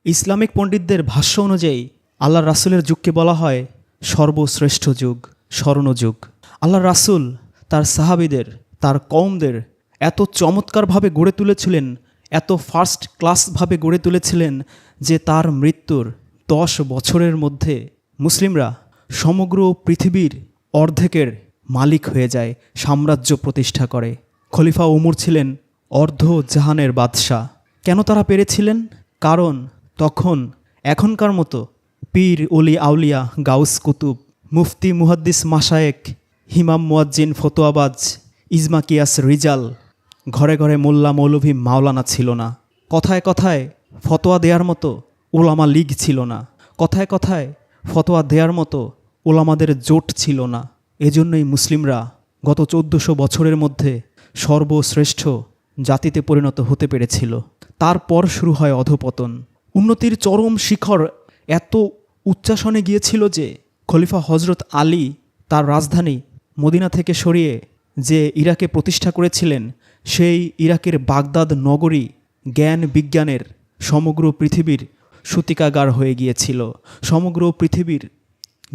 Islamic পণ্ডিতদের ভাষ্য অনুযায়ী আল্লাহর রাসূলের যুগকে বলা হয় সর্বশ্রেষ্ঠ যুগ, স্বর্ণযুগ। আল্লাহর রাসূল তার সাহাবীদের, তার কওমদের এত চমৎকারভাবে গড়ে তুলেছিলেন, এত ফার্স্ট ক্লাসভাবে গড়ে তুলেছিলেন যে তার মৃত্যুর 10 বছরের মধ্যে মুসলিমরা সমগ্র পৃথিবীর অর্ধেকের মালিক হয়ে যায়, সাম্রাজ্য প্রতিষ্ঠা করে। খলিফা উমর ছিলেন অর্ধ জাহানের বাদশাহ। কেন তারা পেরেছিলেন? কারণ তখন এখনকার মতো পীর, অলি, আউলিয়া, গাউস, কুতুব, মুফতি, মুহাদ্দিস, মাশায়েক, হিমাম, মুয়াজ্জিন, ফতোয়াবাজ, ইজমা, কিয়াস, রিজাল, ঘরে ঘরে মোল্লা, মৌলভী, মাওলানা ছিল না। কথায় কথায় ফতোয়া দেওয়ার মতো ওলামা লীগ ছিল না। কথায় কথায় ফতোয়া দেওয়ার মতো ওলামাদের জোট ছিল না। এজন্যই মুসলিমরা গত 1400 বছরের মধ্যে সর্বশ্রেষ্ঠ জাতিতে পরিণত হতে পেরেছিল। তারপর শুরু হয় অধঃপতন। উন্নতির চরম শিখর এত উচ্চাসনে গিয়েছিল যে খলিফা হজরত আলী তার রাজধানী মদিনা থেকে সরিয়ে যে ইরাকে প্রতিষ্ঠা করেছিলেন, সেই ইরাকের বাগদাদ নগরী জ্ঞান বিজ্ঞানের সমগ্র পৃথিবীর সূতিকাগার হয়ে গিয়েছিল। সমগ্র পৃথিবীর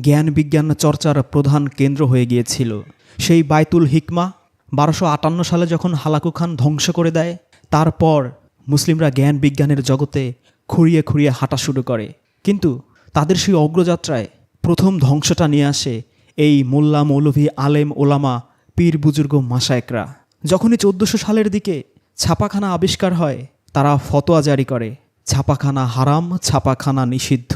জ্ঞান বিজ্ঞান চর্চার প্রধান কেন্দ্র হয়ে গিয়েছিল। সেই বাইতুল হিকমা 1258 সালে যখন হালাকু খান ধ্বংস করে দেয়, তারপর মুসলিমরা জ্ঞান বিজ্ঞানের জগতে খুঁড়িয়ে খুঁড়িয়ে হাঁটা শুরু করে। কিন্তু তাদের সেই অগ্রযাত্রায় প্রথম ধ্বংসটা নিয়ে আসে এই মোল্লা, মৌলভী, আলেম, ওলামা, পীর, বুজুর্গ, মাশায়েকরা। যখনই 1400 সালের দিকে ছাপাখানা আবিষ্কার হয়, তারা ফতোয়া জারি করে, ছাপাখানা হারাম, ছাপাখানা নিষিদ্ধ।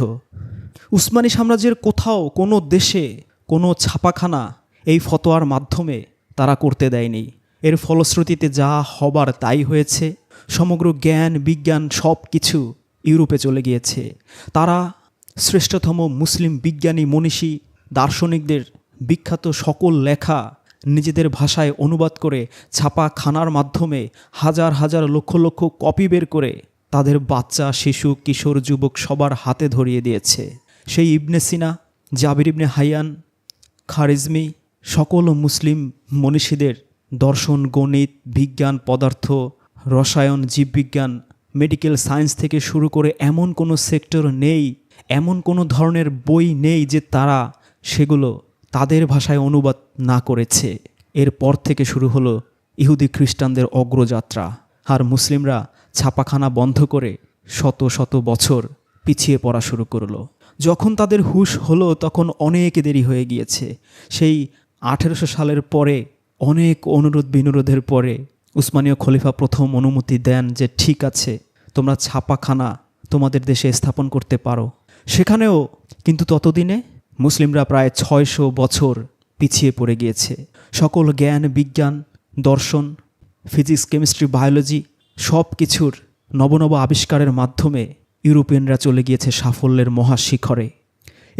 উসমানী সাম্রাজ্যের কোথাও, কোনো দেশে, কোনো ছাপাখানা এই ফতোয়ার মাধ্যমে তারা করতে দেয়নি। এর ফলশ্রুতিতে যা হবার তাই হয়েছে। সমগ্র জ্ঞান বিজ্ঞান সব কিছু ইউরোপে চলে গিয়েছে। তারা শ্রেষ্ঠতম মুসলিম বিজ্ঞানী, মনীষী, দার্শনিকদের বিখ্যাত সকল লেখা নিজেদের ভাষায় অনুবাদ করে ছাপাখানার মাধ্যমে হাজার হাজার লক্ষ লক্ষ কপি বের করে তাদের বাচ্চা, শিশু, কিশোর, যুবক সবার হাতে ধরিয়ে দিয়েছে। সেই ইবনে সিনা, জাবির ইবনে হাইয়ান, খারিজমি, সকল মুসলিম মনীষীদের দর্শন, গণিত, বিজ্ঞান, পদার্থ, রসায়ন, জীববিজ্ঞান, মেডিকেল সায়েন্স থেকে শুরু করে এমন কোনো সেক্টর নেই, এমন কোনো ধরনের বই নেই যে তারা সেগুলো তাদের ভাষায় অনুবাদ না করেছে। এরপর থেকে শুরু হলো ইহুদি খ্রিস্টানদের অগ্রযাত্রা। আর মুসলিমরা ছাপাখানা বন্ধ করে শত শত বছর পিছিয়ে পড়া শুরু করলো। যখন তাদের হুঁশ হলো তখন অনেক দেরি হয়ে গিয়েছে। সেই 1800 সালের পরে অনেক অনুরোধ বিনুরোধের পরে উসমানীয় খলিফা প্রথম অনুমতি দেন যে ঠিক আছে, তোমরা ছাপাখানা তোমাদের দেশে স্থাপন করতে পারো। সেখানেও কিন্তু ততদিনে মুসলিমরা প্রায় 600 বছর পিছিয়ে পড়ে গিয়েছে। সকল জ্ঞান বিজ্ঞান, দর্শন, ফিজিক্স, কেমিস্ট্রি, বায়োলজি সব কিছুর নবনব আবিষ্কারের মাধ্যমে ইউরোপিয়ানরা চলে গিয়েছে সাফল্যের মহাশিখরে।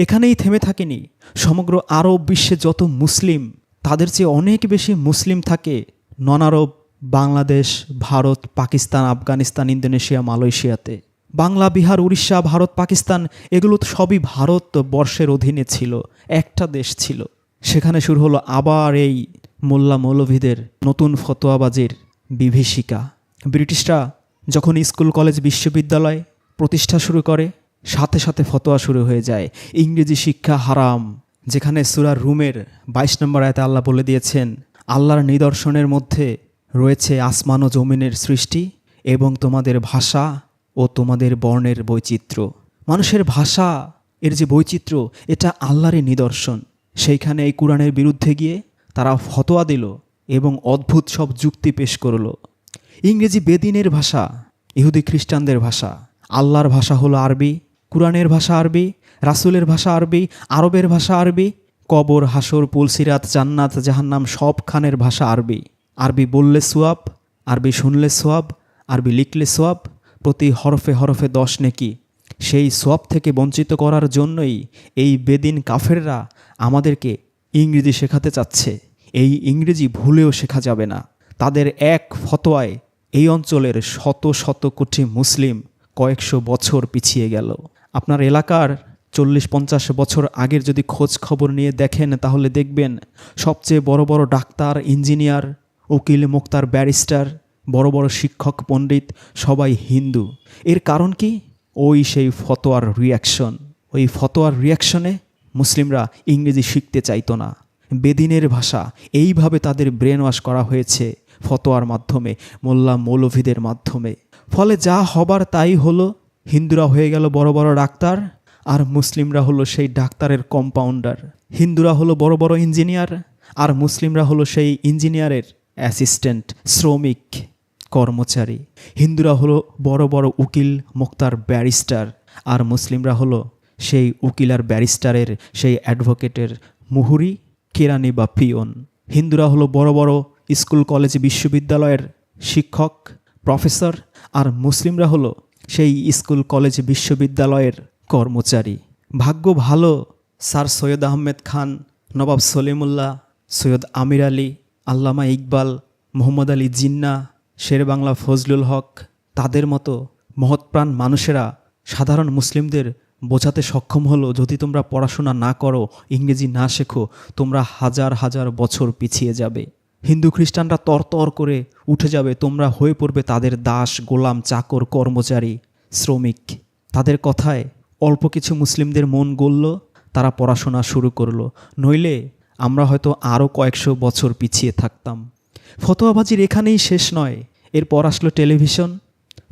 এখানেই থেমে থাকেনি। সমগ্র আরব বিশ্বে যত মুসলিম, তাদের চেয়ে অনেক বেশি মুসলিম থাকে নন আরব, বাংলাদেশ, ভারত, পাকিস্তান, আফগানিস্তান, ইন্দোনেশিয়া, মালয়েশিয়াতে। বাংলা, বিহার, উড়িষ্যা, ভারত, পাকিস্তান এগুলো তো সবই ভারত বর্ষের অধীনে ছিল, একটা দেশ ছিল। সেখানে শুরু হলো আবার এই মোল্লা মৌলভীদের নতুন ফতোয়াবাজির বিভীষিকা। ব্রিটিশরা যখন স্কুল, কলেজ, বিশ্ববিদ্যালয় প্রতিষ্ঠা শুরু করে, সাথে সাথে ফতোয়া শুরু হয়ে যায় ইংরেজি শিক্ষা হারাম। যেখানে সূরা রুমের 22 নম্বর আয়াতে আল্লাহ বলে দিয়েছেন, আল্লাহর নিদর্শনের মধ্যে রয়েছে আসমান ও জমিনের সৃষ্টি এবং তোমাদের ভাষা ও তোমাদের বর্ণের বৈচিত্র্য। মানুষের ভাষা, এর যে বৈচিত্র্য, এটা আল্লাহরই নিদর্শন। সেইখানে এই কোরআনের বিরুদ্ধে গিয়ে তারা ফতোয়া দিল এবং অদ্ভুত সব যুক্তি পেশ করল। ইংরেজি বেদিনের ভাষা, ইহুদি খ্রিস্টানদের ভাষা। আল্লাহর ভাষা হলো আরবি, কোরআনের ভাষা আরবি, রাসূলের ভাষা আরবি, আরবের ভাষা আরবি। কবর, হাসর, পুলসিরাত, জান্নাত, জাহান্নাম সবখানের ভাষা আরবি। আরবি বললে সোয়াব, আরবি শুনলে সোয়াব, আরবি লিখলে সোয়াব, প্রতি হরফে হরফে 10 নেকি। সেই সোয়াব থেকে বঞ্চিত করার জন্যই এই বেদিন কাফেররা আমাদেরকে ইংরেজি শেখাতে চাচ্ছে। এই ইংরেজি ভুলেও শেখা যাবে না। তাদের এক ফতোয়ায় এই অঞ্চলের শত শত কোটি মুসলিম কয়েকশো বছর পিছিয়ে গেল। আপনার এলাকার 40-50 বছর আগের যদি খোঁজ খবর নিয়ে দেখেন, তাহলে দেখবেন সবচেয়ে বড় বড় ডাক্তার, ইঞ্জিনিয়ার, উকিল, মুক্তার, ব্যারিস্টার, বড় বড় শিক্ষক, পণ্ডিত সবাই হিন্দু। এর কারণ কি? ওই সেই ফতোয়ার রিয়াকশন। ওই ফতোয়ার রিয়াকশনে মুসলিমরা ইংরেজি শিখতে চাইতো না। বেদিনের ভাষা এইভাবে তাদের ব্রেন ওয়াশ করা হয়েছে ফতোয়ার মাধ্যমে, মোল্লা মৌলভীদের মাধ্যমে। ফলে যা হবার তাই হলো। হিন্দুরা হয়ে গেল বড় বড় ডাক্তার, আর মুসলিমরা হলো সেই ডাক্তারের কম্পাউন্ডার। হিন্দুরা হলো বড় বড় ইঞ্জিনিয়ার, আর মুসলিমরা হলো সেই ইঞ্জিনিয়ারের অ্যাসিস্ট্যান্ট, শ্রমিক, কর্মচারী। হিন্দুরা হলো বড় বড় উকিল, মোক্তার, ব্যারিস্টার, আর মুসলিমরা হলো সেই উকিল আর ব্যারিস্টারের, সেই অ্যাডভোকেটের মুহুরি, কেরানি বা পিয়ন। হিন্দুরা হলো বড় বড় স্কুল, কলেজ, বিশ্ববিদ্যালয়ের শিক্ষক, প্রফেসর, আর মুসলিমরা হলো সেই স্কুল, কলেজ, বিশ্ববিদ্যালয়ের কর্মচারী। ভাগ্য ভালো স্যার সৈয়দ আহমেদ খান, নবাব সলিমুল্লাহ, সৈয়দ আমির আলী, আল্লামা ইকবাল, মোহাম্মদ আলী জিন্নাহ, শেরবাংলা ফজলুল হক, তাদের মতো মহৎপ্রাণ মানুষেরা সাধারণ মুসলিমদের বোঝাতে সক্ষম হলো, যদি তোমরা পড়াশোনা না করো, ইংরেজি না শেখো, তোমরা হাজার হাজার বছর পিছিয়ে যাবে। হিন্দু খ্রিস্টানরা তরতর করে উঠে যাবে, তোমরা হয়ে পড়বে তাদের দাস, গোলাম, চাকর, কর্মচারী, শ্রমিক। তাদের কথায় অল্প কিছু মুসলিমদের মন গলল, তারা পড়াশোনা শুরু করলো, নইলে আমরা হয়তো আরও কয়েকশো বছর পিছিয়ে থাকতাম। ফতোয়াবাজির এখানেই শেষ নয়, এরপর আসলো টেলিভিশন।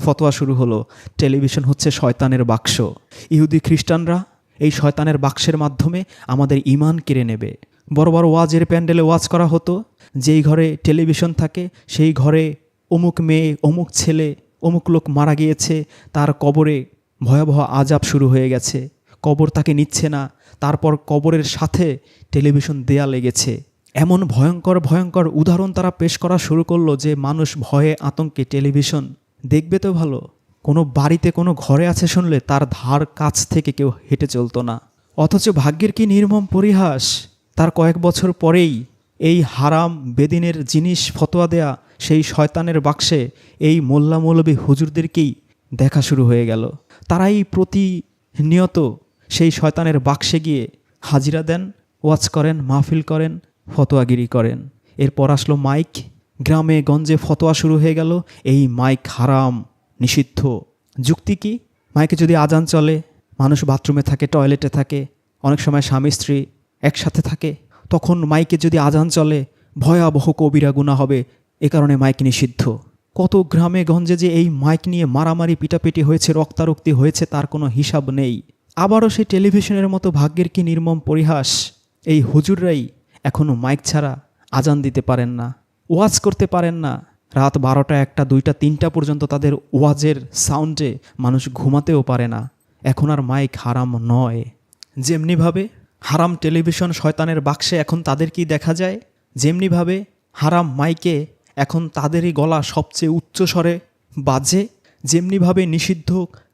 ফতোয়া শুরু হলো, টেলিভিশন হচ্ছে শয়তানের বাক্স। ইহুদি খ্রিস্টানরা এই শয়তানের বাক্সের মাধ্যমে আমাদের ঈমান কেড়ে নেবে। বড় বড় ওয়াজের প্যান্ডেলে ওয়াজ করা হতো, যেই ঘরে টেলিভিশন থাকে সেই ঘরে অমুক মেয়ে, অমুক ছেলে, অমুক লোক মারা গিয়েছে, তার কবরে ভয়াবহ আযাব শুরু হয়ে গেছে, কবর তাকে নিচ্ছে না, তারপর কবরের সাথে টেলিভিশন দেয়া লেগেছে। এমন ভয়ঙ্কর ভয়ঙ্কর উদাহরণ তারা পেশ করা শুরু করলো যে মানুষ ভয়ে আতঙ্কে টেলিভিশন দেখবে তো ভালো, কোনো বাড়িতে কোনো ঘরে আছে শুনলে তার ধার কাছ থেকে কেউ হেঁটে চলতো না। অথচ ভাগ্যের কি নির্মম পরিহাস, তার কয়েক বছর পরেই এই হারাম বেদিনের জিনিস ফতোয়া দেয়া সেই শয়তানের বাক্সে এই মোল্লা মৌলবী হুজুরদেরকেই দেখা শুরু হয়ে গেল। তারাই প্রতিনিয়ত সেই শয়তানের বাক্সে গিয়ে হাজিরা দেন, ওয়াজ করেন, মাহফিল করেন, ফতোয়াগিরি করেন। এরপর আসলো মাইক, গ্রামে গঞ্জে ফতোয়া শুরু হয়ে গেল, এই মাইক হারাম, নিষিদ্ধ। যুক্তি কি? মাইকে যদি আজান চলে, মানুষ বাথরুমে থাকে, টয়লেটে থাকে, অনেক সময় স্বামী স্ত্রী একসাথে থাকে, তখন মাইকে যদি আজান চলে ভয়াবহ কবিরা গুনাহ হবে, এ কারণে মাইক নিষিদ্ধ। কত গ্রামে গঞ্জে যে এই মাইক নিয়ে মারামারি, পিটাপিটি হয়েছে, রক্তারক্তি হয়েছে, তার কোনো হিসাব নেই। আবারও সেই টেলিভিশনের মতো ভাগ্যের কি নির্মম পরিহাস, এই হুজুররাই এখনও মাইক ছাড়া আজান দিতে পারেন না, ওয়াজ করতে পারেন না। রাত 12টা, 1টা, 2টা, 3টা পর্যন্ত তাদের ওয়াজের সাউন্ডে মানুষ ঘুমাতেও পারে না। এখন আর মাইক হারাম নয়। যেমনিভাবে হারাম টেলিভিশন শয়তানের বাক্সে এখন তাদেরকেই দেখা যায়, যেমনিভাবে হারাম মাইকে এখন তাদেরই গলা সবচেয়ে উচ্চস্বরে বাজে, যেমনিভাবে নিষিদ্ধ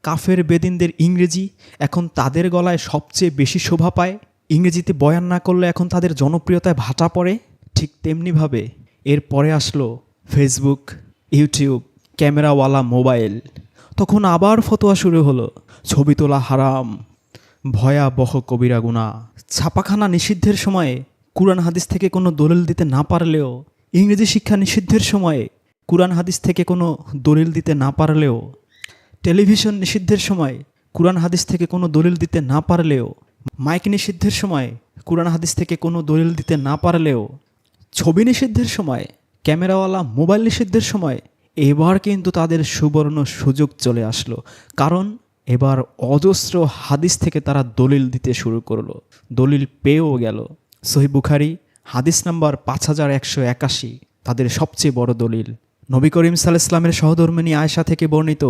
কাফের বেদিনদের ইংরেজি এখন তাদের গলায় সবচেয়ে বেশি শোভা পায়, ইংরেজিতে বয়ান না করলে এখন তাদের জনপ্রিয়তায় ভাটা পড়ে, ঠিক তেমনিভাবে এর পরে আসলো ফেসবুক, ইউটিউব, ক্যামেরাওয়ালা মোবাইল। তখন আবার ফতোয়া শুরু হলো, ছবি তোলা হারাম, ভয়াবহ কবিরা গুনাহ। ছাপাখানা নিষিদ্ধের সময়ে কুরআন হাদিস থেকে কোনো দলিল দিতে না পারলেও, ইংরেজি শিক্ষা নিষিদ্ধের সময়ে কুরআন হাদিস থেকে কোনো দলিল দিতে না পারলেও, টেলিভিশন নিষিদ্ধের সময় কুরআন হাদিস থেকে কোনো দলিল দিতে না পারলেও, মাইক নিষিদ্ধের সময় কুরআন হাদিস থেকে কোনো দলিল দিতে না পারলেও, ছবি নিষিদ্ধের সময়, ক্যামেরাওয়ালা মোবাইল নিষিদ্ধের সময় এবার কিন্তু তাদের সুবর্ণ সুযোগ চলে আসলো। কারণ এবার অজস্র হাদিস থেকে তারা দলিল দিতে শুরু করলো, দলিল পেয়েও গেল। সহিহ বুখারী হাদিস নাম্বার 5181 তাদের সবচেয়ে বড় দলিল। নবী করিম সাল্লাল্লাহু আলাইহি ওয়াসাল্লামের সহধর্মিণী আয়েশা থেকে বর্ণিত,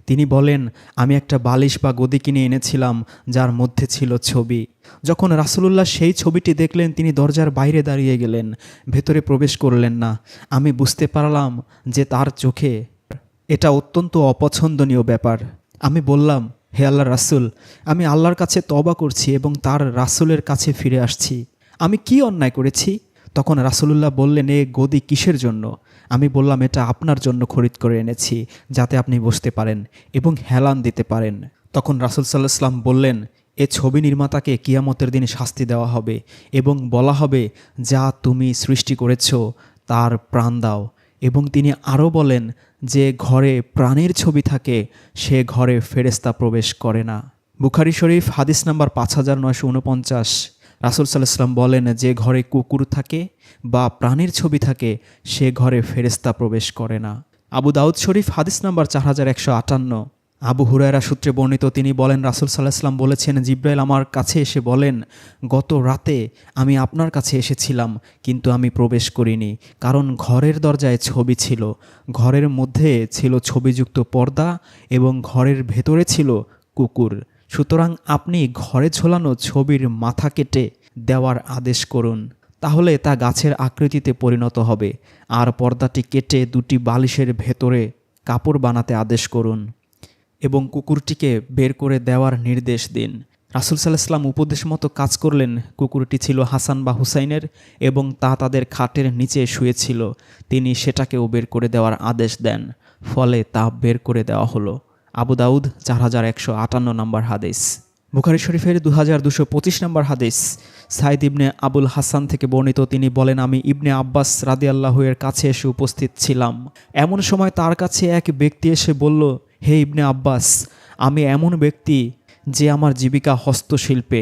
তিনি বলেন, আমি একটা বালিশ বা গদি কিনে এনেছিলাম যার মধ্যে ছিল ছবি। যখন রাসূলুল্লাহ সেই ছবিটি দেখলেন, তিনি দরজার বাইরে দাঁড়িয়ে গেলেন, ভেতরে প্রবেশ করলেন না। আমি বুঝতে পারলাম যে তার চোখে এটা অত্যন্ত অপছন্দনীয় ব্যাপার। আমি বললাম, হে আল্লাহর রাসূল, আমি আল্লাহর কাছে তওবা করছি এবং তার রাসূলের কাছে ফিরে আসছি। আমি কি অন্যায় করেছি? তখন রাসূলুল্লাহ বললেন, এ গদি কিসের জন্য? আমি বললাম, এটা আপনার জন্য খরিদ করে এনেছি, যাতে আপনি বসতে পারেন এবং হেলান দিতে পারেন। তখন রাসূল সাল্লাল্লাহু আলাইহি ওয়াসাল্লাম বললেন, এ ছবি নির্মাতাকে কিয়ামতের দিনে শাস্তি দেওয়া হবে এবং বলা হবে, যা তুমি সৃষ্টি করেছ তার প্রাণ দাও। এবং তিনি আরও বলেন যে ঘরে প্রাণের ছবি থাকে সে ঘরে ফেরেশতা প্রবেশ করে না। বুখারী শরীফ হাদিস নাম্বার 5949। রাসূল সাল্লাল্লাহু আলাইহি ওয়াসাল্লাম বলেন যে ঘরে কুকুর থাকে বা প্রাণের ছবি থাকে সে ঘরে ফেরেশতা প্রবেশ করে না। আবু দাউদ শরীফ হাদিস নাম্বার 4158। আবু হুরায়রা সূত্রে বর্ণিত, তিনি বলেন রাসূল সাল্লাল্লাহু আলাইহি ওয়াসাল্লাম বলেছেন, জিবরাইল আমার কাছে এসে বলেন, গত রাতে আমি আপনার কাছে এসেছিলাম কিন্তু আমি প্রবেশ করিনি, কারণ ঘরের দরজায় ছবি ছিল, ঘরের মধ্যে ছিল ছবিযুক্ত পর্দা এবং ঘরের ভেতরে ছিল কুকুর। সুতরাং আপনি ঘরে ঝোলানো ছবির মাথা কেটে দেওয়ার আদেশ করুন, তাহলে তা গাছের আকৃতিতে পরিণত হবে, আর পর্দাটি কেটে দুটি বালিশের ভেতরে কাপড় বানাতে আদেশ করুন এবং কুকুরটিকে বের করে দেওয়ার নির্দেশ দিন। রাসূল সাল্লাল্লাহু আলাইহি ওয়াসাল্লাম উপদেশ মতো কাজ করলেন। কুকুরটি ছিল হাসান বা হুসাইনের এবং তা তাদের খাটের নিচে শুয়েছিল। তিনি সেটাকেও বের করে দেওয়ার আদেশ দেন, ফলে তা বের করে দেওয়া হলো। আবু দাউদ 4158 নম্বর হাদিস। বুখারী শরীফের 2225 নম্বর হাদিস। সাইদ ইবনে আবুল হাসান থেকে বর্ণিত, তিনি বলেন, আমি ইবনে আব্বাস রাদিয়াল্লাহু এর কাছে এসে উপস্থিত ছিলাম। এমন সময় তার কাছে এক ব্যক্তি এসে বলল, হে ইবনে আব্বাস, আমি এমন ব্যক্তি যে আমার জীবিকা হস্তশিল্পে,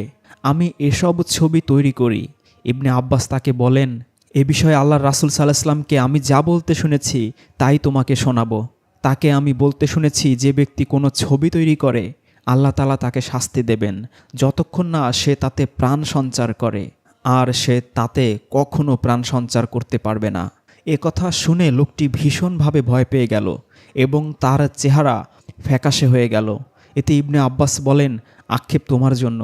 আমি এসব ছবি তৈরি করি। ইবনে আব্বাস তাকে বলেন, এ বিষয়ে আল্লাহর রাসূল সাল্লাল্লাহু আলাইহি ওয়াসাল্লামকে আমি যা বলতে শুনেছি তাই তোমাকে শোনাবো। তাকে আমি বলতে শুনেছি, যে ব্যক্তি কোনো ছবি তৈরি করে আল্লাহ তাআলা তাকে শাস্তি দেবেন যতক্ষণ না সে তাতে প্রাণ সঞ্চার করে, আর সে তাতে কখনো প্রাণ সঞ্চার করতে পারবে না। এ কথা শুনে লোকটি ভীষণভাবে ভয় পেয়ে গেল এবং তার চেহারা ফ্যাকাশে হয়ে গেল। এতে ইবনে আব্বাস বলেন, আক্ষেপ তোমার জন্য,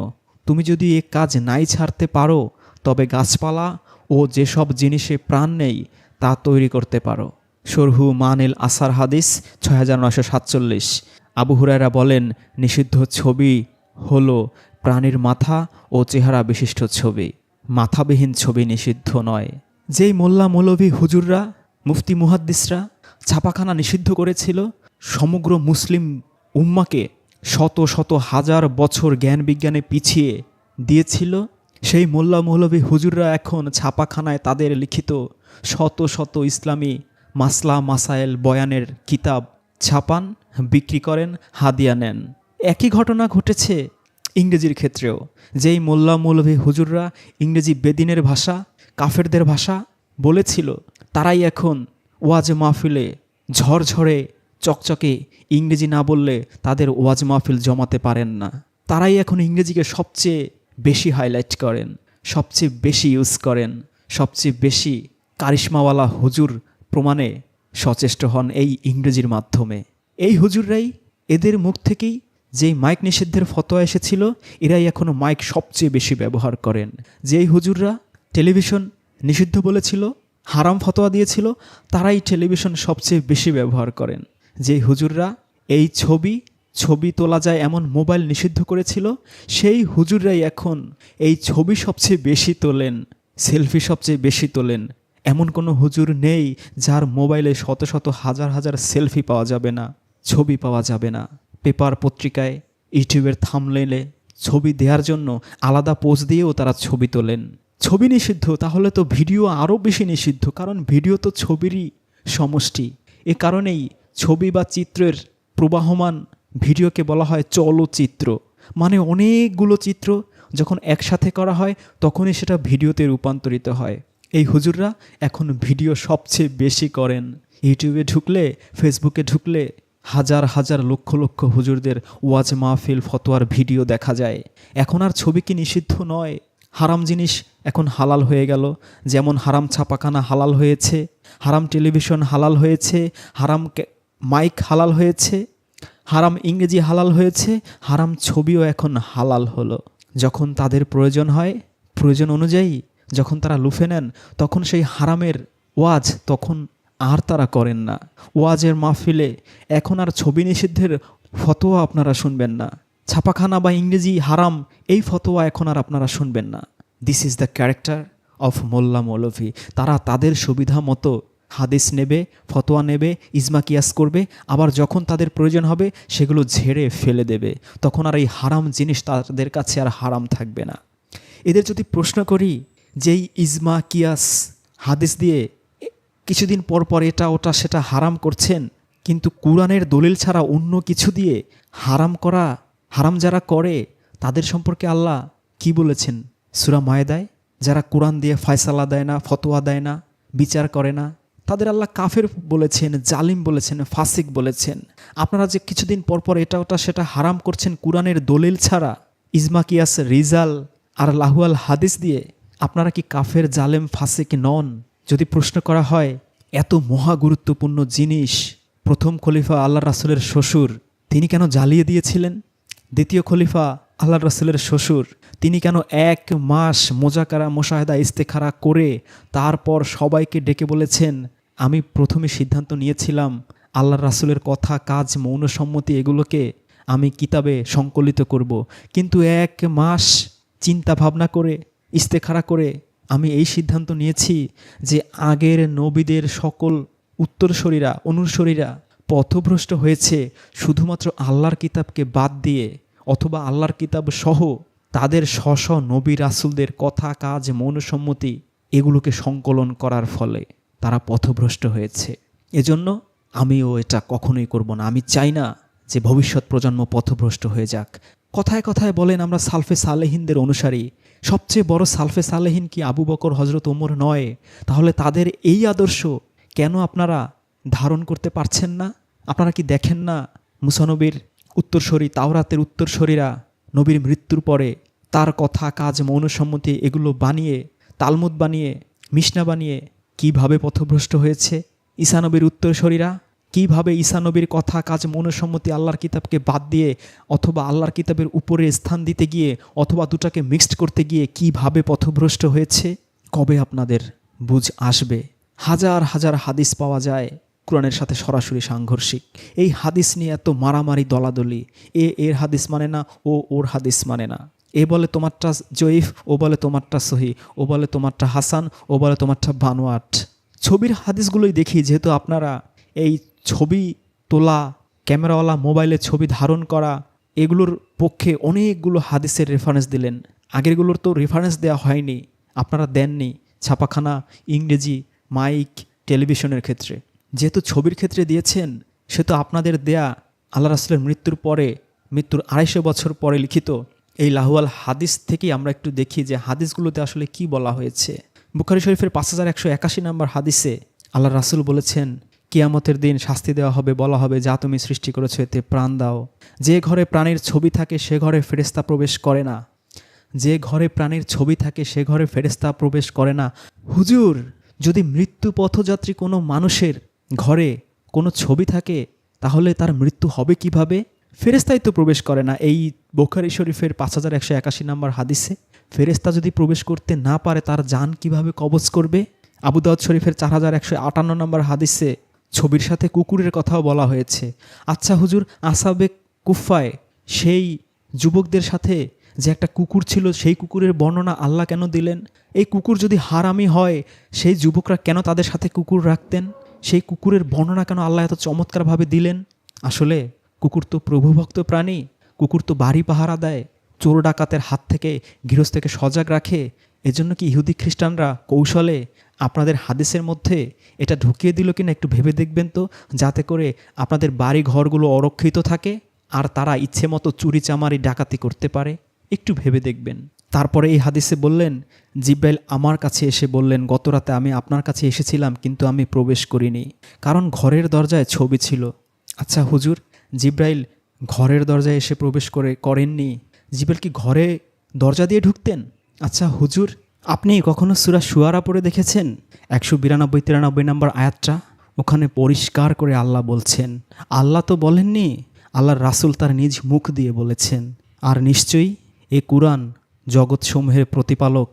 তুমি যদি এ কাজ নাই ছাড়তে পারো তবে গাছপালা ও যেসব জিনিসে প্রাণ নেই তা তৈরি করতে পারো। শরহু মানিল আসার হাদিস 6947। আবু হুরায়রা বলেন, নিষিদ্ধ ছবি হলো প্রাণীর মাথা ও চেহারা বিশিষ্ট ছবি, মাথাবিহীন ছবি নিষিদ্ধ নয়। যেই মোল্লা মৌলভী হুজুররা, মুফতি মুহাদ্দিসরা ছাপাখানা নিষিদ্ধ করেছিল, সমগ্র মুসলিম উম্মাকে শত শত হাজার বছর জ্ঞান বিজ্ঞানে পিছিয়ে দিয়েছিল, সেই মোল্লা মৌলভী হুজুররা এখন ছাপাখানায় তাদের লিখিত শত শত ইসলামী মাসলা মাসায়েল বয়ানের কিতাব ছাপান, বিক্রি করেন, হাদিয়া নেন। একই ঘটনা ঘটেছে ইংরেজির ক্ষেত্রেও। যেই মোল্লা মৌলভী হুজুররা ইংরেজি বেদিনের ভাষা, কাফেরদের ভাষা বলেছিল, তারাই এখন ওয়াজ মাহফিলে ঝরঝরে চকচকে ইংরেজি না বললে তাদের ওয়াজ মাহফিল জমাতে পারেন না। তারাই এখন ইংরেজিকে সবচেয়ে বেশি হাইলাইট করেন, সবচেয়ে বেশি ইউজ করেন, সবচেয়ে বেশি কারিশমাওয়ালা হুজুর প্রমাণে সচেষ্ট হন এই ইংরেজির মাধ্যমে। এই হুজুররাই, এদের মুখ থেকেই যেই মাইক নিষিদ্ধের ফতোয়া এসেছিল, এরাই এখনও মাইক সবচেয়ে বেশি ব্যবহার করেন। যেই হুজুররা টেলিভিশন নিষিদ্ধ বলেছিল, হারাম ফতোয়া দিয়েছিল, তারাই টেলিভিশন সবচেয়ে বেশি ব্যবহার করেন। যেই হুজুররা এই ছবি তোলা যায় এমন মোবাইল নিষিদ্ধ করেছিল, সেই হুজুররাই এখন এই ছবি সবচেয়ে বেশি তোলেন, সেলফি সবচেয়ে বেশি তোলেন। এমন কোনো হুজুর নেই যার মোবাইলে শত শত হাজার হাজার সেলফি পাওয়া যাবে না, ছবি পাওয়া যাবে না। পেপার, পত্রিকায়, ইউটিউবের থাম্বনেইলে ছবি দেওয়ার জন্য আলাদা পোজ দিয়েও তারা ছবি তোলেন। ছবি নিষিদ্ধ, তাহলে তো ভিডিও আরও বেশি নিষিদ্ধ, কারণ ভিডিও তো ছবিরই সমষ্টি। এ কারণেই ছবি বা চিত্রের প্রবাহমান ভিডিওকে বলা হয় চলচ্চিত্র। মানে অনেকগুলো চিত্র যখন একসাথে করা হয় তখনই সেটা ভিডিওতে রূপান্তরিত হয়। এই হুজুররা এখন ভিডিও সবচেয়ে বেশি করেন। ইউটিউবে ঢুকলে, ফেসবুকে ঢুকলে হাজার হাজার লক্ষ লক্ষ হুজুরদের ওয়াজ মাহফিল ফতোয়ার ভিডিও দেখা যায়। এখন আর ছবি কি নিষিদ্ধ নয়? হারাম জিনিস এখন হালাল হয়ে গেল। যেমন হারাম ছাপাখানা হালাল হয়েছে, হারাম টেলিভিশন হালাল হয়েছে, হারাম মাইক হালাল হয়েছে, হারাম ইংরেজি হালাল হয়েছে, হারাম ছবিও এখন হালাল হলো। যখন তাদের প্রয়োজন হয়, প্রয়োজন অনুযায়ী যখন তারা লুফে নেন, তখন সেই হারামের ওয়াজ তখন আর তারা করেন না। ওয়াজের মাহফিলে এখন আর ছবি নিষিদ্ধের ফতোয়া আপনারা শুনবেন না। ছাপাখানা বা ইংরেজি হারাম এই ফতোয়া এখন আর আপনারা শুনবেন না। This is the character of mullah maulvi. তারা তাদের সুবিধা মতো হাদিস নেবে, ফতোয়া নেবে, ইজমা কিয়াস করবে, আবার যখন তাদের প্রয়োজন হবে সেগুলো ঝেড়ে ফেলে দেবে। তখন আর এই হারাম জিনিস তাদের কাছে আর হারাম থাকবে না। এদের যদি প্রশ্ন করি যে এই ইজমা কিয়াস হাদিস দিয়ে কিছুদিন পর পর এটা ওটা সেটা হারাম করছেন, কিন্তু কুরআনের দলিল ছাড়া অন্য কিছু দিয়ে হারাম যারা করে তাদের সম্পর্কে আল্লাহ কি বলেছেন সূরা মায়েদায়? যারা কোরআন দিয়ে ফয়সালা দেয় না, ফতোয়া দেয় না, বিচার করে না, তাদের আল্লাহ কাফের বলেছেন, জালিম বলেছেন, ফাসিক বলেছেন। আপনারা যে কিছুদিন পর পর এটা ওটা সেটা হারাম করছেন কুরআনের দলিল ছাড়া, ইজমা কিয়াস রিজাল আর লাহুয়াল হাদিস দিয়ে, আপনারা কি কাফের, জালেম, ফাসিক নন? যদি প্রশ্ন করা হয়, এত মহা গুরুত্বপূর্ণ জিনিস প্রথম খলিফা আল্লাহ রাসূলের শ্বশুর, তিনি কেন জ্বালিয়ে দিয়েছিলেন? দ্বিতীয় খলিফা আল্লাহ রাসূলের শ্বশুর, তিনি কেন 1 মাস মোজাকারা, মোশাহেদা, ইস্তেখারা করে তারপর সবাইকে ডেকে বলেছেন, আমি প্রথমে সিদ্ধান্ত নিয়েছিলাম আল্লাহ রাসূলের কথা, কাজ, মৌন সম্মতি এগুলোকে আমি কিতাবে সংকলিত করব, কিন্তু 1 মাস চিন্তা ভাবনা করে, ইস্তেখারা করে আমি এই সিদ্ধান্ত নিয়েছি যে আগের নবীদের সকল উত্তরসূরিরা, অনুসরীরা পথভ্রষ্ট হয়েছে শুধুমাত্র আল্লাহর কিতাবকে বাদ দিয়ে, অথবা আল্লাহর কিতাব সহ তাদের স্ব নবী রাসূলদের কথা, কাজ, মৌনসম্মতি এগুলোকে সংকলন করার ফলে তারা পথভ্রষ্ট হয়েছে। এজন্য আমিও এটা কখনোই করব না। আমি চাই না যে ভবিষ্যৎ প্রজন্ম পথভ্রষ্ট হয়ে যাক। কথায় কথায় বলেন আমরা সালফে সালেহিনদের অনুসারী। সবচেয়ে বড় সালফে সালেহিন কি আবু বকর, হজরত ওমর নয়? তাহলে তাদের এই আদর্শ কেন আপনারা ধারণ করতে পারছেন না? আপনারা কি দেখেন না মুসা নবীর উত্তরসূরি, তাওরাতের উত্তরসূরিরা নবীর মৃত্যুর পরে তার কথা, কাজ, মৌনসম্মতি এগুলো বানিয়ে, তালমুদ বানিয়ে, মিশনা বানিয়ে কিভাবে পথভ্রষ্ট হয়েছে? ঈসা নবীর উত্তরসূরিরা কিভাবে ঈসা নবীর কথা, কাজ, মৌনসম্মতি আল্লাহর কিতাবকে বাদ দিয়ে অথবা আল্লাহর কিতাবের উপরে স্থান দিতে গিয়ে অথবা দুটাকে মিক্সড করতে গিয়ে কিভাবে পথভ্রষ্ট হয়েছে? কবে আপনাদের বুঝ আসবে? হাজার হাজার হাদিস পাওয়া যায় কোরআনের সাথে সরাসরি সাংঘর্ষিক। এই হাদিস নিয়ে এত মারামারি, দলাদলি, এর হাদিস মানে না, ওর হাদিস মানে না, এ বলে তোমারটা জয়ীফ, ও বলে তোমারটা সহি, ও বলে তোমারটা হাসান, ও বলে তোমারটা বানোয়াট। ছবির হাদিসগুলোই দেখি, যেহেতু আপনারা এই ছবি তোলা, ক্যামেরাওয়ালা মোবাইলে ছবি ধারণ করা এগুলোর পক্ষে অনেকগুলো হাদিসের রেফারেন্স দিলেন। আগেরগুলোর তো রেফারেন্স দেওয়া হয়নি, আপনারা দেননি ছাপাখানা, ইংরেজি, মাইক, টেলিভিশনের ক্ষেত্রে। যেহেতু ছবির ক্ষেত্রে দিয়েছেন, সে তো আপনাদের দেয়া আল্লাহ রাসূলের মৃত্যুর 250 বছর পরে লিখিত এই লাহুয়াল হাদিস থেকেই আমরা একটু দেখি যে হাদিসগুলোতে আসলে কি বলা হয়েছে। বুখারী শরীফের 5181 নম্বর হাদিসে আল্লাহ রাসূল বলেছেন, কিয়ামতের দিন শাস্তি দেওয়া হবে, বলা হবে, যা তুমি সৃষ্টি করেছো এতে প্রাণ দাও। যে ঘরে প্রাণীর ছবি থাকে সে ঘরে ফেরেশতা প্রবেশ করে না। যে ঘরে প্রাণীর ছবি থাকে সে ঘরে ফেরেশতা প্রবেশ করে না। হুজুর, যদি মৃত্যু পথযাত্রী কোনো মানুষের ঘরে কোনো ছবি থাকে তাহলে তার মৃত্যু হবে কিভাবে? ফেরেশতাই তো প্রবেশ করে না। এই বুখারী শরীফের 5181 নম্বর হাদিসে ফেরেশতা যদি প্রবেশ করতে না পারে তার জান কিভাবে কবজ করবে? আবু দাউদ শরীফের 4158 নম্বর হাদিসে ছবির সাথে কুকুরের কথাও বলা হয়েছে। আচ্ছা হুজুর, আসহাবে কুফায় সেই যুবকদের সাথে যে একটা কুকুর ছিল, সেই কুকুরের বর্ণনা আল্লাহ কেন দিলেন? এই কুকুর যদি হারামি হয়, সেই যুবকরা কেন তাদের সাথে কুকুর রাখতেন? সেই কুকুরের বর্ণনা কেন আল্লাহ এত চমৎকারভাবে দিলেন? আসলে কুকুর তো প্রভুভক্ত প্রাণী। কুকুর তো বাড়ি পাহারা দেয়, চোর ডাকাতের হাত থেকে গৃহস্থকে সজাগ রাখে। এজন্য কি ইহুদি খ্রিস্টানরা কৌশলে আপনাদের হাদিসের মধ্যে এটা ঢুকিয়ে দিল কিনা একটু ভেবে দেখবেন তো, যাতে করে আপনাদের বাড়ি ঘরগুলো অরক্ষিত থাকে আর তারা ইচ্ছে মতো চুরি চামারি ডাকাতি করতে পারে। একটু ভেবে দেখবেন। তারপরে এই হাদিসে বললেন, জিব্রাইল আমার কাছে এসে বললেন, গত রাতে আমি আপনার কাছে এসেছিলাম কিন্তু আমি প্রবেশ করিনি, কারণ ঘরের দরজায় ছবি ছিল। আচ্ছা হুজুর, জিব্রাইল ঘরের দরজায় এসে প্রবেশ করেননি? জিব্রাইল কি ঘরে দরজা দিয়ে ঢুকতেন? আচ্ছা হুজুর, আপনি কখনো সূরা শুআরা পড়ে দেখেছেন? 192-93 নম্বর আয়াতটা, ওখানে পরিষ্কার করে আল্লাহ বলছেন, আল্লাহ তো বলেননি, আল্লাহর রাসূল তার নিজ মুখ দিয়ে বলেছেন, আর নিশ্চয়ই এ কুরআন জগৎসমূহের প্রতিপালক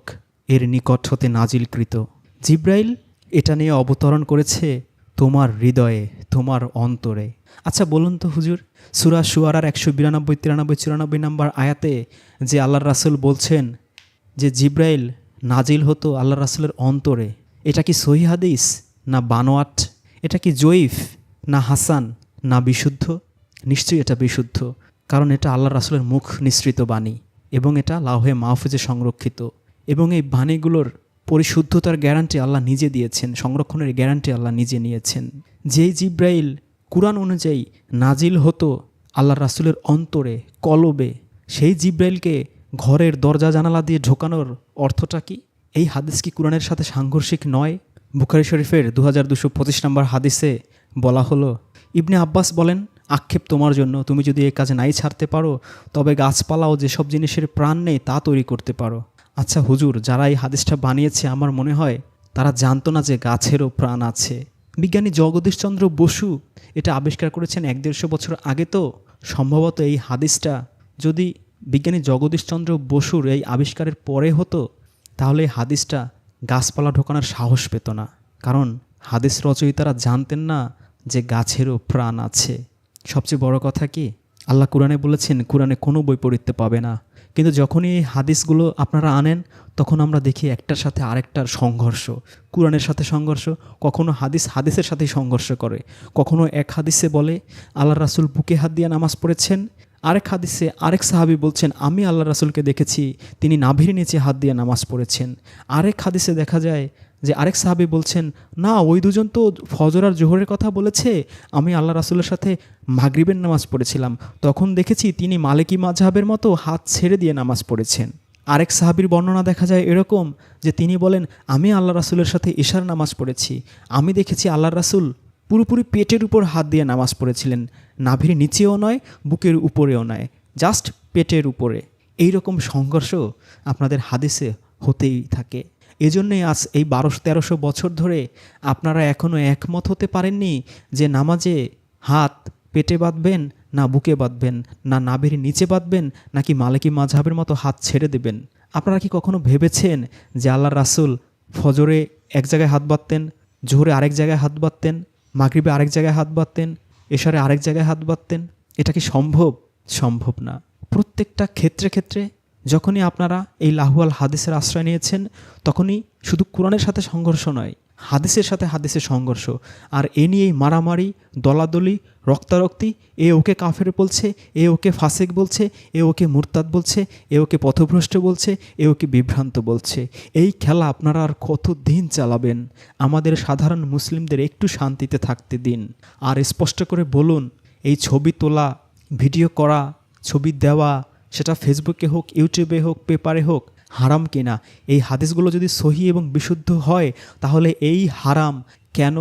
এর নিকট হতে নাজিলকৃত। জিব্রাইল এটা নিয়ে অবতরণ করেছে তোমার হৃদয়ে, তোমার অন্তরে। আচ্ছা বলুন তো হুজুর, সূরা শুআরার 192-93-94 নম্বর আয়াতে যে আল্লাহর রাসূল বলছেন যে জিব্রাইল নাজিল হতো আল্লাহর রাসূলের অন্তরে, এটা কি সহিহ হাদিস না বানোয়াট? এটা কি জয়ীফ না হাসান না বিশুদ্ধ? নিশ্চয়ই এটা বিশুদ্ধ, কারণ এটা আল্লাহর রাসূলের মুখ নিঃসৃত বাণী এবং এটা লাউহে মাহফুজে সংরক্ষিত। এবং এই বাণীগুলোর পরিশুদ্ধতার গ্যারান্টি আল্লাহ নিজে দিয়েছেন, সংরক্ষণের গ্যারান্টি আল্লাহ নিজে নিয়েছেন। যেই জিব্রাইল কুরআন অনুযায়ী নাজিল হতো আল্লাহর রাসূলের অন্তরে, কলবে, সেই জিব্রাইলকে ঘরের দরজা জানালা দিয়ে ঢোকানোর অর্থটা কি? এই হাদিস কি কুরআনের সাথে সাংঘর্ষিক নয়? বুখারী শরীফের 2225 নম্বর হাদিসে বলা হলো, ইবনে আব্বাস বলেন, আক্ষেপ তোমার জন্য, তুমি যদি এই কাজ নাই ছাড়তে পারো তবে গাছপালা ও যেসব জিনিসের প্রাণ নেই তা তৈরি করতে পারো। আচ্ছা হুজুর, যারা এই হাদিসটা বানিয়েছে আমার মনে হয় তারা জানতো না যে গাছেরও প্রাণ আছে। বিজ্ঞানী জগদীশচন্দ্র বসু এটা আবিষ্কার করেছেন 150 বছর আগে। তো সম্ভবত এই হাদিসটা যদি বিজ্ঞানী জগদীশচন্দ্র বসুর এই আবিষ্কারের পরে হতো তাহলে এই হাদিসটা গাছপালা ঢোকানোর সাহস পেত না, কারণ হাদিস রচয়িতারা জানতেন না যে গাছেরও প্রাণ আছে। সবচেয়ে বড় কথা কি, আল্লাহ কুরআনে বলেছেন কুরআনে কোনো বৈপরীত্য পাবে না, কিন্তু যখনই এই হাদিসগুলো আপনারা আনেন তখন আমরা দেখি একটার সাথে আরেকটার সংঘর্ষ। কুরআনের সাথে সংঘর্ষ, কখনো হাদিস হাদিসের সাথেই সংঘর্ষ করে। কখনো এক হাদিসে বলে আল্লাহর রাসূল বুকে হাত দিয়ে নামাজ পড়েছেন, আরেক হাদিসে আরেক সাহাবী বলছেন আমি আল্লাহর রাসূলকে দেখেছি তিনি নাভির নিচে হাত দিয়ে নামাজ পড়েছেন। আরেক হাদিসে দেখা যায় যে আরেক সাহাবী বলছেন না, ওই দুজন তো ফজর আর জোহরের কথা বলেছে, আমি আল্লাহ রাসূলের সাথে মাগরিবের নামাজ পড়েছিলাম, তখন দেখেছি তিনি মালিকি মাযহাবের মতো হাত ছেড়ে দিয়ে নামাজ পড়েছেন। আরেক সাহাবীর বর্ণনা দেখা যায় এরকম যে তিনি বলেন আমি আল্লাহ রাসূলের সাথে ইশার নামাজ পড়েছি, আমি দেখেছি আল্লাহর রাসূল পুরোপুরি পেটের উপর হাত দিয়ে নামাজ পড়েছিলেন, নাভির নিচেও নয় বুকের উপরেও নয়, জাস্ট পেটের উপরে। এই রকম সংঘর্ষ আপনাদের হাদিসে হতেই থাকে। এজন্যই আজ এই 1200-1300 বছর ধরে আপনারা এখনও একমত হতে পারেননি যে নামাজে হাত পেটে বাঁধবেন না বুকে বাঁধবেন, না নাভির নিচে বাঁধবেন, নাকি মালিকি মাযহাবের মতো হাত ছেড়ে দেবেন। আপনারা কি কখনো ভেবেছেন যে আল্লাহর রাসূল ফজরে এক জায়গায় হাত বাঁধতেন, জোহরে আরেক জায়গায় হাত বাঁধতেন, মাগরিবে আরেক জায়গায় হাত বাঁধতেন, এশারে আরেক জায়গায় হাত বাঁধতেন? এটা কি সম্ভব? সম্ভব না। প্রত্যেকটা ক্ষেত্রে যখনই আপনারা এই লাহুয়াল হাদিসের আশ্রয় নিয়েছেন তখনই শুধু কোরআনের সাথে সংঘর্ষ নয়, হাদিসের সাথে হাদিসের সংঘর্ষ। আর এ নিয়েই মারামারি, দলাদলি, রক্তারক্তি, এ ওকে কাফের বলছে, এ ওকে ফাসিক বলছে, এ ওকে মুরতাদ বলছে, এ ওকে পথভ্রষ্ট বলছে, এ ওকে বিভ্রান্ত বলছে। এই খেলা আপনারা আর কত দিন চালাবেন? আমাদের সাধারণ মুসলিমদের একটু শান্তিতে থাকতে দিন। আর স্পষ্ট করে বলুন, এই ছবি তোলা, ভিডিও করা, ছবি দেওয়া, সেটা ফেসবুকে হোক, ইউটিউবে হোক, পেপারে হোক, হারাম কিনা? এই হাদিসগুলো যদি সহি এবং বিশুদ্ধ হয় তাহলে এই হারাম কেন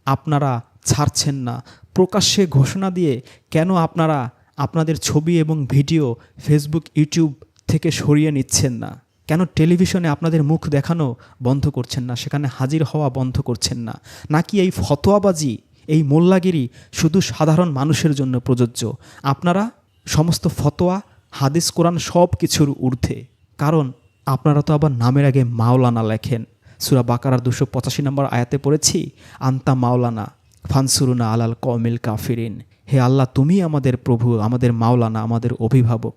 আপনারা ছাড়ছেন না? প্রকাশ্যে ঘোষণা দিয়ে কেন আপনারা আপনাদের ছবি এবং ভিডিও ফেসবুক, ইউটিউব থেকে সরিয়ে নিচ্ছেন না? কেন টেলিভিশনে আপনাদের মুখ দেখানো বন্ধ করছেন না, সেখানে হাজির হওয়া বন্ধ করছেন না? নাকি এই ফতোয়াবাজি, এই মোল্লাগিরি শুধু সাধারণ মানুষের জন্য প্রযোজ্য? আপনারা সমস্ত ফতোয়া, হাদিস, কোরআন সব কিছুর ঊর্ধ্বে। কারণ আপনারা তো আবার নামের আগে মাওলানা লেখেন। সূরা বাকারার 285 নম্বর আয়াতে পড়েছি, আন্তা মাওলানা ফানসুরুনা আলাল কওমিল কাফিরিন। হে আল্লাহ, তুমি আমাদের প্রভু, আমাদের মাওলানা, আমাদের অভিভাবক।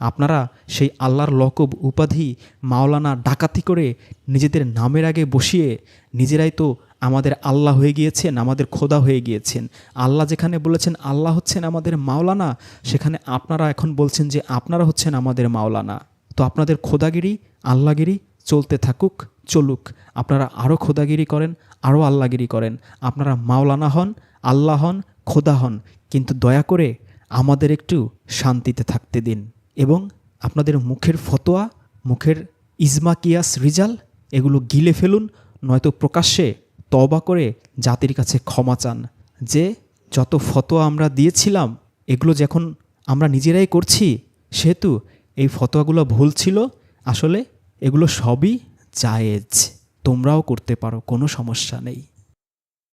আপনারা সেই আল্লাহর লকব উপাধি মাওলানা ডাকাতি করে নিজেদের নামের আগে বসিয়ে নিজেরাই তো আমাদের আল্লাহ হয়ে গিয়েছেন, আমাদের খোদা হয়ে গিয়েছেন। আল্লাহ যেখানে বলেছেন আল্লাহ হচ্ছেন আমাদের মাওলানা, সেখানে আপনারা এখন বলছেন যে আপনারা হচ্ছেন আমাদের মাওলানা। তো আপনাদের খোদাগিরি, আল্লাহগিরি চলতে থাকুক, চলুক। আপনারা আরও খোদাগিরি করেন, আরও আল্লাহগিরি করেন। আপনারা মাওলানা হন, আল্লাহ হন, খোদা হন, কিন্তু দয়া করে আমাদের একটু শান্তিতে থাকতে দিন। এবং আপনাদের মুখের ফতোয়া, মুখের ইজমা, কিয়াস, রিজাল এগুলো গিলে ফেলুন, নয়তো প্রকাশ্যে তওবা করে জাতির কাছে ক্ষমা চান যে যত ফতোয়া আমরা দিয়েছিলাম এগুলো যখন আমরা নিজেরাই করছি, সেহেতু এই ফতোয়াগুলো ভুল ছিল, আসলে এগুলো সবই জায়েজ, তোমরাও করতে পারো, কোনো সমস্যা নেই।